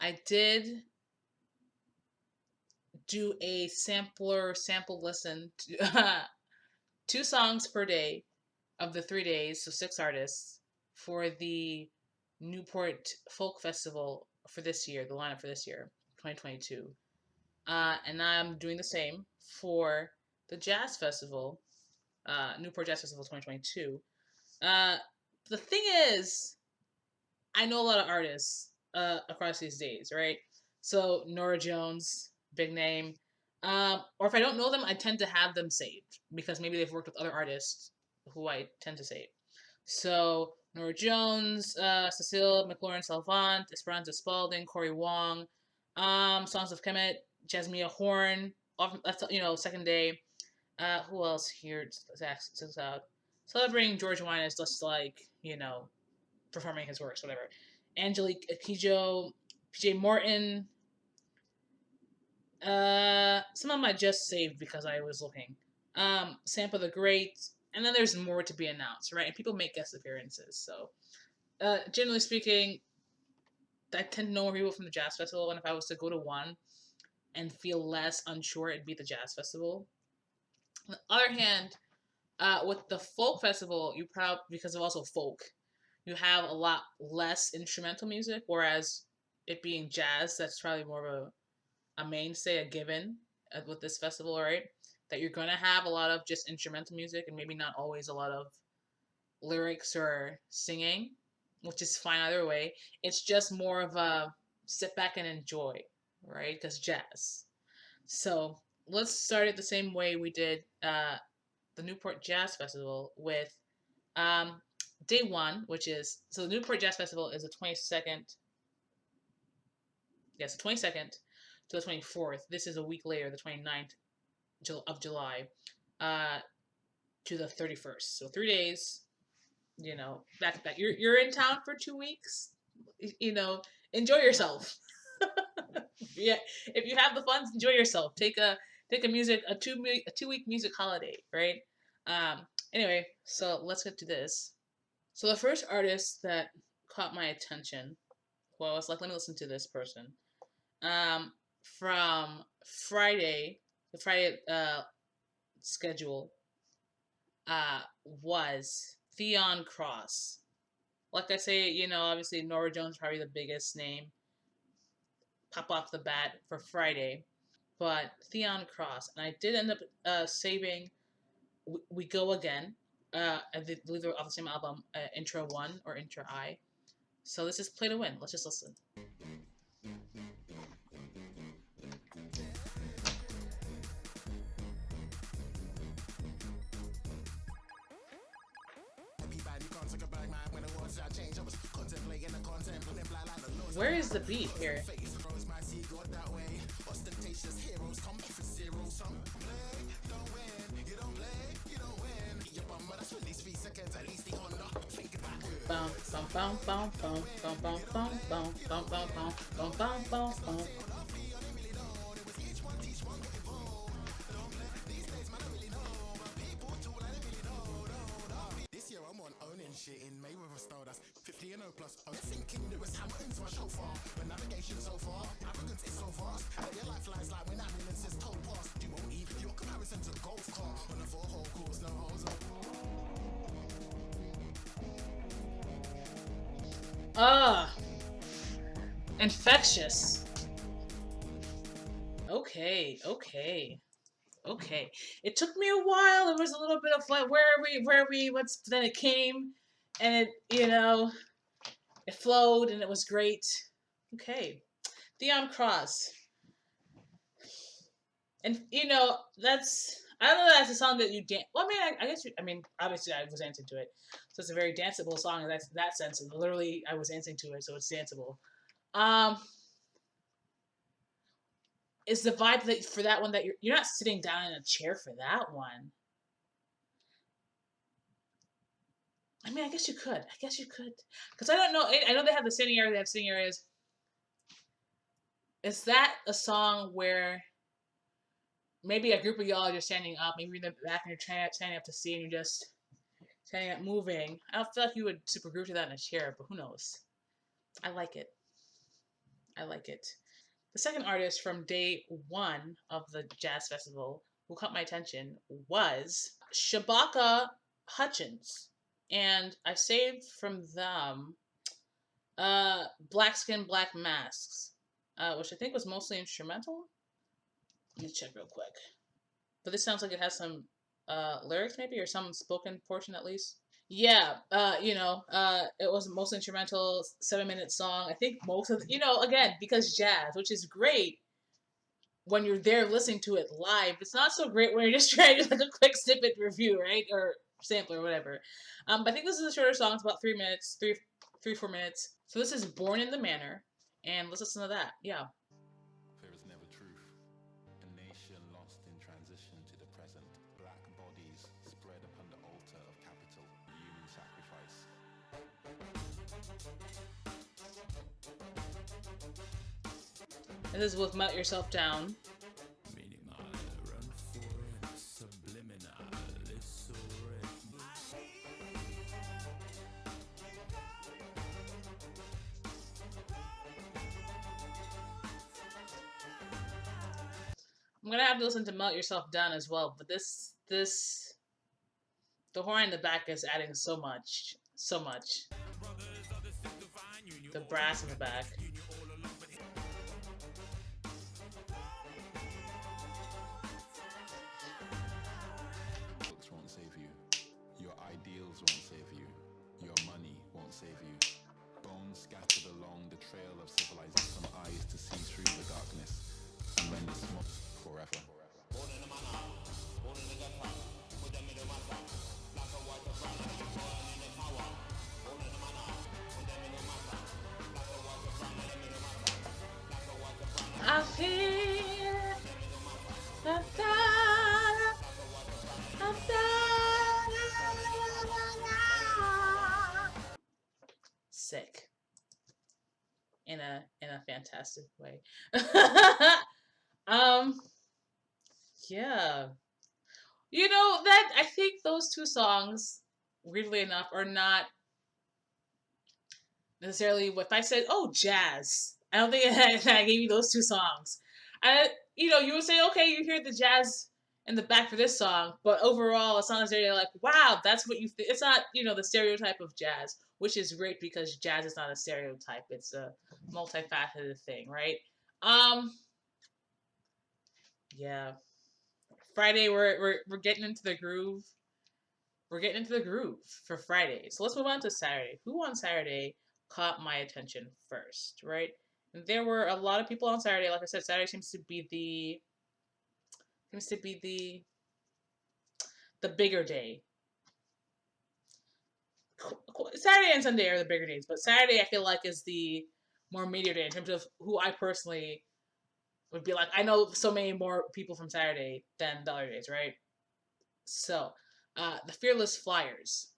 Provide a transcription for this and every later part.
I did do a sample listen to 2 songs per day of the 3 days, so 6 artists for the Newport Folk Festival for this year, the lineup for this year, 2022. And I'm doing the same for the Jazz Festival, Newport Jazz Festival 2022. Uh, the thing is, I know a lot of artists across these days, right? So Nora Jones, big name. Or if I don't know them, I tend to have them saved because maybe they've worked with other artists who I tend to save. So Nora Jones, Cecile McLaurin Salvant, Esperanza Spalding, Corey Wong, Songs of Kemet, Jasmine Horn. That's second day. Who else here? Celebrating George Wine is just like performing his works, whatever. Angelique Kidjo, PJ Morton. Some of them I just saved because I was looking. Sampa the Great, and then there's more to be announced, right? And people make guest appearances, so generally speaking, I tend to know more people from the Jazz Festival, and if I was to go to one and feel less unsure, it'd be the Jazz Festival. On the other hand, with the Folk Festival, you probably, because of also folk, you have a lot less instrumental music, whereas it being jazz, that's probably more of a mainstay, a given with this festival, right? That you're going to have a lot of just instrumental music and maybe not always a lot of lyrics or singing, which is fine either way. It's just more of a sit back and enjoy, right? Because jazz. So let's start it the same way we did the Newport Jazz Festival with um, day one, which is so the Newport Jazz Festival is the 22nd. Yes, the 22nd to the 24th. This is a week later, the 29th of July, uh, to the 31st. So 3 days. Back to back. You're in town for 2 weeks. Enjoy yourself. Yeah, if you have the funds, enjoy yourself. Take a 2 week music holiday, right? Anyway, so let's get to this. So the first artist that caught my attention, well, I was like, let me listen to this person. From Friday, the Friday schedule was Theon Cross. Like I say, obviously Nora Jones is probably the biggest name pop off the bat for Friday, but Theon Cross, and I did end up saving We Go Again. I believe they're off the same album, Intro 1 or Intro I. So this is Play to Win. Let's just listen. Where is the beat here? Bum bum bum bum bum bum bum bum bum bum bum bum bum bum bum. This year I'm on owning shit in May with a style that's 50 and 0 plus. I'm thinking Lewis Hamilton's my chauffeur. But navigation so far, arrogance is so fast. But your life lies like when ambulance is told past. You won't even your comparison to golf car. On a 4-hole course, no holes up. Infectious. Okay. It took me a while. There was a little bit of like, where are we, what's, then it came, and it flowed, and it was great. Okay. Theon Cross. And, that's, I don't know, that's a song that you dance, well, I guess, obviously I was dancing to it. So it's a very danceable song in that sense. And literally, I was dancing to it, so it's danceable. Is the vibe that for that one that you're not sitting down in a chair for that one. I guess you could. Because I don't know. I know they have the sitting area. They have sitting areas. Is that a song where maybe a group of y'all are just standing up, maybe you're in the back and you're standing up to see, and you're just standing up moving? I don't feel like you would super group to that in a chair, but who knows? I like it. I like it. The second artist from day one of the jazz festival who caught my attention was Shabaka Hutchings. And I saved from them Black Skin, Black Masks, which I think was mostly instrumental. Let me check real quick. But this sounds like it has some lyrics maybe, or some spoken portion at least. Yeah, it was mostly instrumental, 7 minute song. I think most of again, because jazz, which is great when you're there listening to it live. It's not so great when you're just trying to do like a quick snippet review, right? Or sample or whatever. But I think this is a shorter song. It's about 3 minutes, 4 minutes. So this is Born in the Manor, and let's listen to that. Yeah. There is never truth. A nation lost in transition to the present. Black bodies spread upon the altar of capital. Human sacrifice. This is with Melt Yourself Down. I'm gonna have to listen to Melt Yourself Down as well, but the horn in the back is adding so much. The brass in the back. Books won't save you. Your ideals won't save you. Your money won't save you. Bones scattered along the trail of civilization. Some eyes to see through the darkness. And when the smoke forever. I feel sick in a fantastic way. Yeah. That I think those two songs, weirdly enough, are not necessarily what if I said, oh, jazz. I don't think I gave you those two songs. You would say, okay, you hear the jazz in the back for this song, but overall, it's not necessarily like, wow, that's what you think. It's not, the stereotype of jazz, which is great because jazz is not a stereotype. It's a multifaceted thing, right? Yeah. Friday, we're getting into the groove. We're getting into the groove for Friday. So let's move on to Saturday. Who on Saturday caught my attention first, right? And there were a lot of people on Saturday. Like I said, Saturday seems to be the bigger day. Saturday and Sunday are the bigger days, but Saturday I feel like is the more major day in terms of who I personally would be like. I know so many more people from Saturday than the other days, right? So, the Fearless Flyers.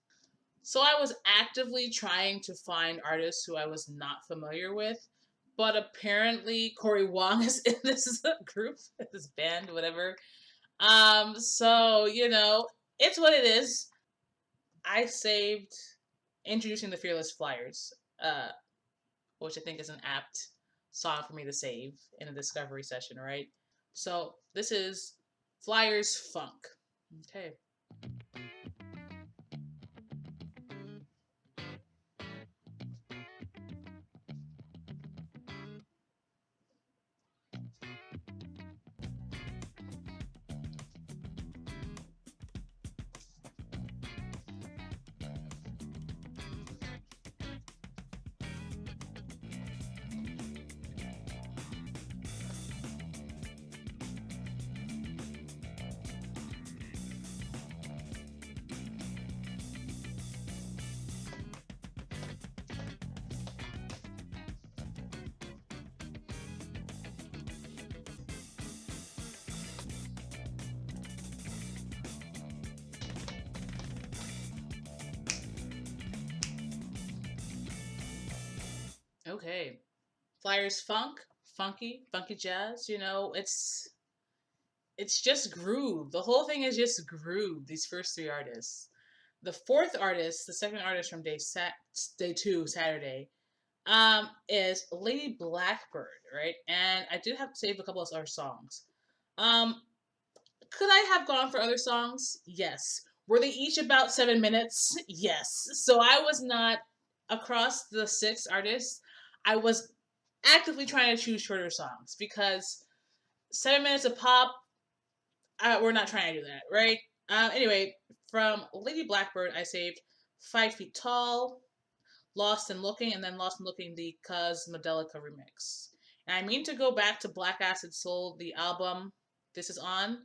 So I was actively trying to find artists who I was not familiar with, but apparently Corey Wong is in this group, this band, whatever. So it's what it is. I saved Introducing the Fearless Flyers, which I think is an apt song for me to save in a discovery session, right? So this is Flyers Funk. Okay. Okay. Flyers Funk, funky jazz, it's just groove. The whole thing is just groove, these first three artists. The fourth artist, the second artist from day two, Saturday, is Lady Blackbird, right? And I did have to save a couple of other songs. Um, could I have gone for other songs? Yes. Were they each about 7 minutes? Yes. So I was not across the six artists. I was actively trying to choose shorter songs because 7 minutes of pop, we're not trying to do that, right? Anyway, from Lady Blackbird, I saved 5 Feet Tall, Lost and Looking, and then Lost and Looking, the Cosmodelica remix. And I mean to go back to Black Acid Soul, the album this is on,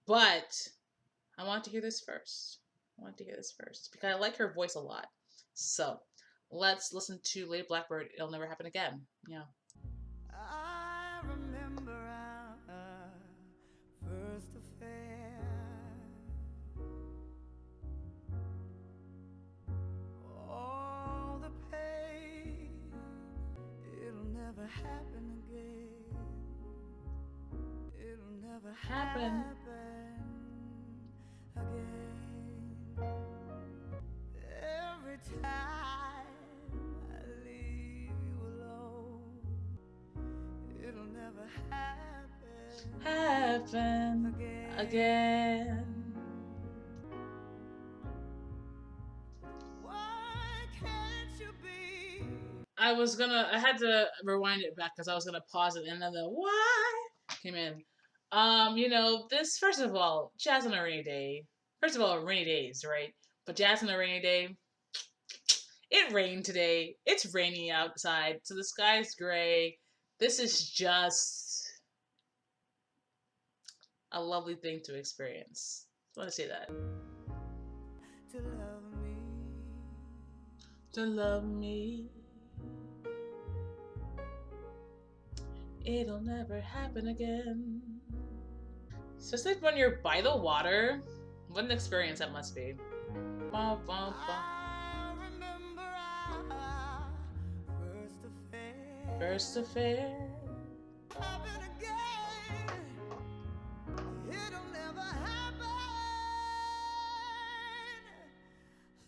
but I want to hear this first. I want to hear this first because I like her voice a lot. So let's listen to Lady Blackbird. It'll never happen again. Yeah. I remember our first affair. All the pain, it'll never happen again. It'll never happen again. Every time I leave you alone, it'll never Happen again. Why can't you be? I had to rewind it back because I was gonna pause it and then the why came in. This first of all, jazz on a rainy day. First of all, rainy days, right? But jazz on a rainy day. It rained today. It's rainy outside, so the sky's gray. This is just a lovely thing to experience. I want to say that. To love me. To love me. It'll never happen again. So it's like when you're by the water. What an experience that must be. Bum, bum, bum. I remember our first affair. First affair. Happen again. It'll never happen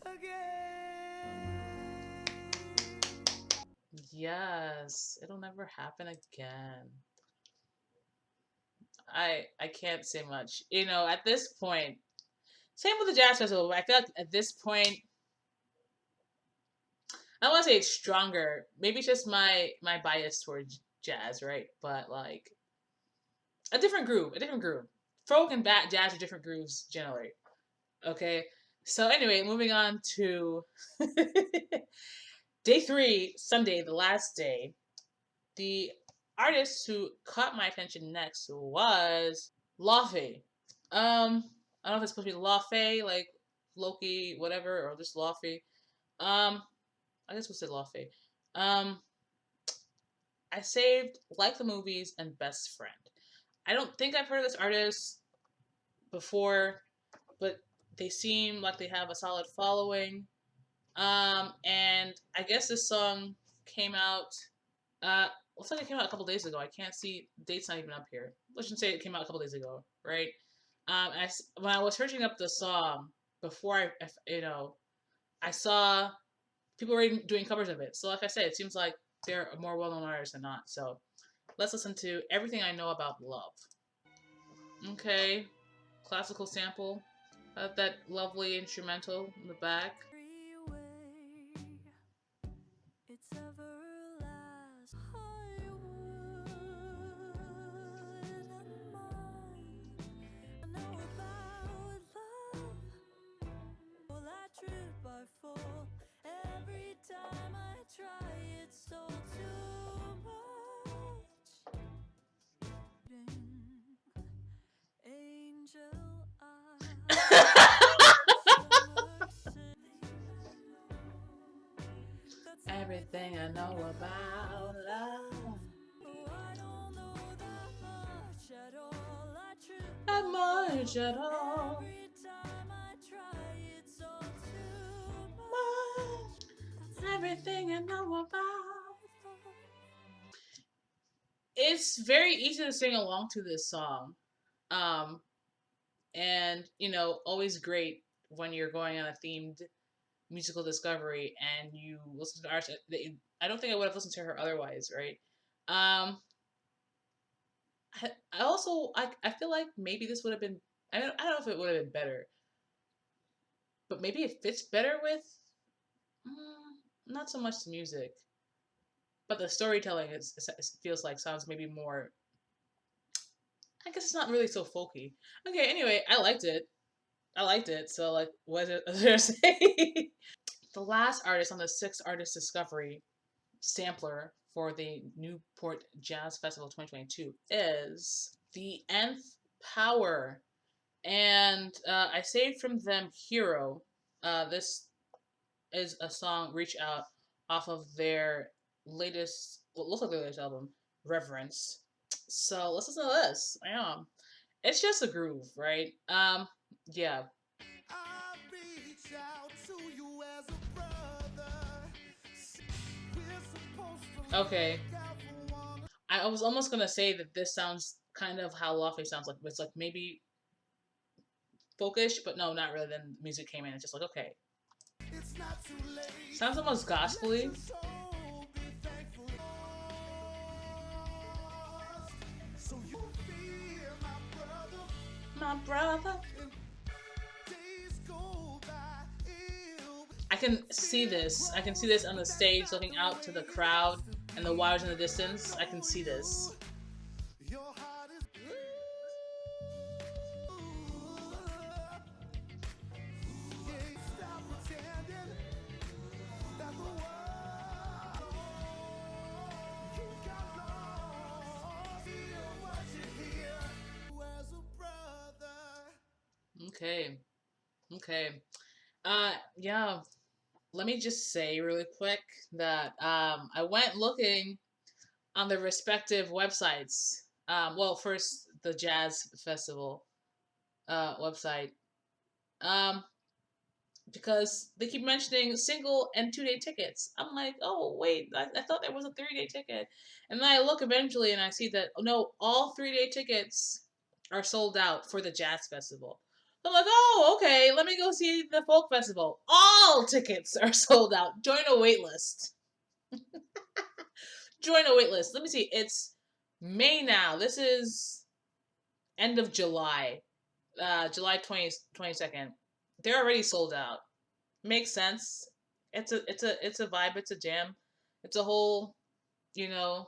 again. Yes, it'll never happen again. I can't say much. At this point, same with the jazz festival. But I feel like at this point, I don't want to say it's stronger. Maybe it's just my bias towards jazz, right? But like a different groove, a different groove. Folk and jazz are different grooves generally. Okay. So anyway, moving on to day 3, Sunday, the last day. The artist who caught my attention next was Laufey. I don't know if it's supposed to be Laufey, like Loki, whatever, or just Laufey. I guess we'll say Laufey. Um, I saved Like the Movies and Best Friend. I don't think I've heard of this artist before, but they seem like they have a solid following. And I guess this song came out. Looks like it came out a couple days ago. I can't see date's not even up here. Let's just say it came out a couple days ago, right? When I was searching up the song before I saw people were doing covers of it. So like I said, it seems like they're a more well-known artist than not. So let's listen to Everything I Know About Love. Okay, classical sample. That lovely instrumental in the back. It's everlasting. I wouldn't mind. I know about love. Well, I trip, I fall. Every time I try, it's all too much. Angel Everything I know about love. Oh, I don't know that much at all. I trip Not much at all. every time I try. It's all too Much. Everything I know about. It's very easy to sing along to this song. And always great when you're going on a themed musical discovery and you listen to artists I don't think I would have listened to her otherwise, right? Um, I also I feel like maybe this would have been I don't know if it would have been better, but maybe it fits better with not so much the music, but the storytelling feels like sounds maybe more. I guess it's not really so folky. Okay, anyway, I liked it. I liked it. So like, what is there to say? The last artist on the sixth artist discovery sampler for the Newport Jazz Festival 2022 is the Nth Power, and I saved from them Hero. This is a song Reach Out off of their latest, what looks like their latest album, Reverence. So let's listen to this. Yeah. It's just a groove, right? Yeah. I reach out to you as a brother. We're supposed to Okay. look out for one. I was almost gonna say that this sounds kind of how Laufey sounds like. It's like maybe folkish, but no, not really. Then music came in. It's just like okay, It's not too late. sounds almost Let gospely. your soul be thankful. So you feel my brother. My brother. And days go by ill. I can see this. I can see this on the stage, looking out to the crowd and the waters in the distance. I can see this. Your heart is. Yeah, stop pretending that the world you got lost. Feel what you hear as a brother. Okay. Okay. Yeah. Let me just say really quick that I went looking on the respective websites. Well, first the Jazz Festival website. Um, because they keep mentioning single and 2 day tickets. I'm like, oh wait, I thought there was a 3 day ticket, and then I look eventually and I see that oh, no, all 3 day tickets are sold out for the Jazz Festival. I'm like, oh okay, let me go see the Folk Festival. All tickets are sold out. Join a wait list. Join a wait list. Let me see. It's May now. This is end of July. July 22nd. They're already sold out. Makes sense. It's a vibe. It's a jam. It's a whole you know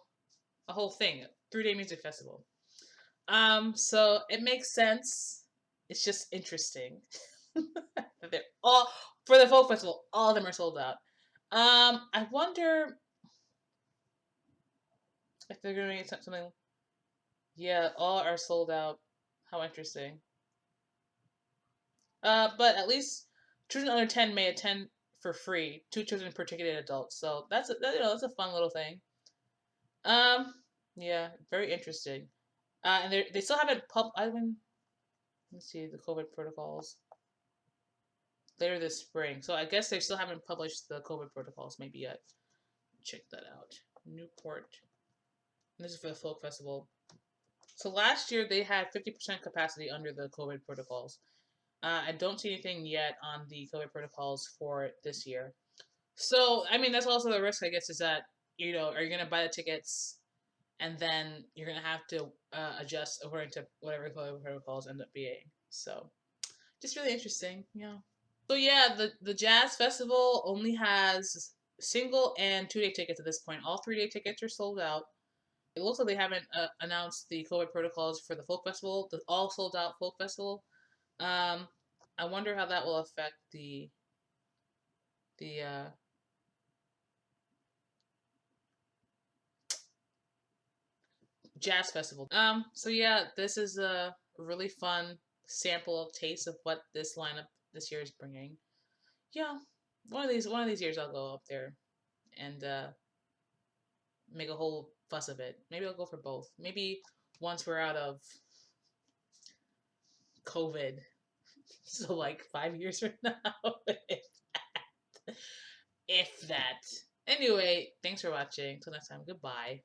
a whole thing. 3 day music festival. So it makes sense. It's just interesting. They're all for the folk festival. All of them are sold out. I wonder if they're gonna get something. Yeah, all are sold out. How interesting. But at least children under 10 may attend for free. 2 children per ticketed adult. So that's a fun little thing. Um, yeah, very interesting. And they still haven't I mean, let's see the COVID protocols later this spring. So I guess they still haven't published the COVID protocols maybe yet. Check that out. Newport. This is for the folk festival. So last year they had 50% capacity under the COVID protocols. I don't see anything yet on the COVID protocols for this year. So I mean that's also the risk I guess is that are you gonna buy the tickets and then you're gonna have to adjust according to whatever the protocols end up being. So just really interesting, yeah. So yeah, the jazz festival only has single and 2 day tickets at this point. All 3 day tickets are sold out. It looks like they haven't announced the COVID protocols for the folk festival, the all sold out folk festival. Um, I wonder how that will affect the jazz festival. So yeah, this is a really fun sample of taste of what this lineup this year is bringing. Yeah, one of these years I'll go up there and make a whole fuss of it. Maybe I'll go for both. Maybe once we're out of COVID, so like 5 years from now, if that. Anyway, thanks for watching. Till next time, goodbye.